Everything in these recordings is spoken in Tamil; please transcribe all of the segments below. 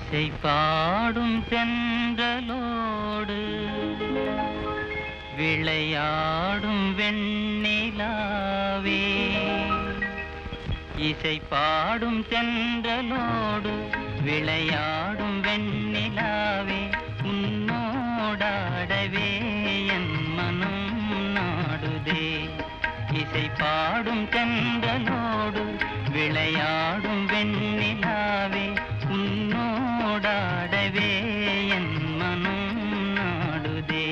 இசை பாடும் தென்றலோடு விளையாடும் வெண்ணிலாவே, இசை பாடும் தென்றலோடு விளையாடும் வெண்ணிலாவே, உன்னோடாடவே என் மனம் நாடுதே. இசை பாடும் தென்றலோடு விளையாடும் வெண்ணிலாவே, உன்னோடாடவே என் மனம் நாடுதே.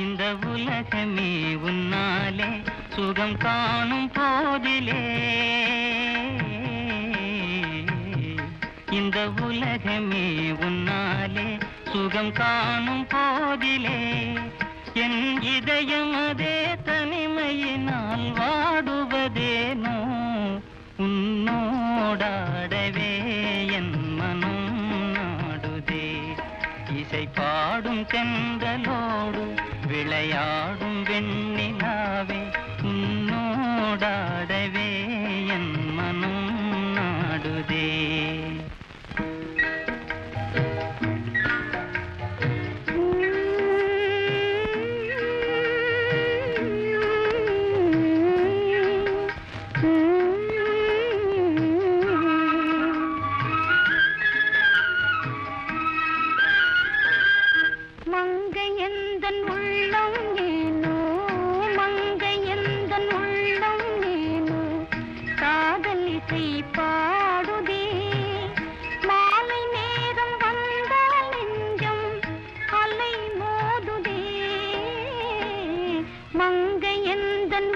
இந்த உலகமே உன்னாலே சுகம் காணும் போதிலே, இந்த உலகமே உன்னாலே சுகம் காணும் போதிலே, என் இதயம் அதே தனிமையினால் வாடுவதேனோ, உன்னோடாடவே என் மனம் நாடுதே. இசை பாடும் தென்றலோடு விளையாடும் வெண்ணிலாவே, உன்னோடாடவே என் மனம் நாடுதே. மங்கையந்தன் உள்ளம் ஏனோ, மங்கையந்தன் உள்ளம் ஏனோ, காதல் இசை பாடுதே. மாலை நேரம் வந்தால் நெஞ்சம் அலை மோதுதே. மங்கையந்தன்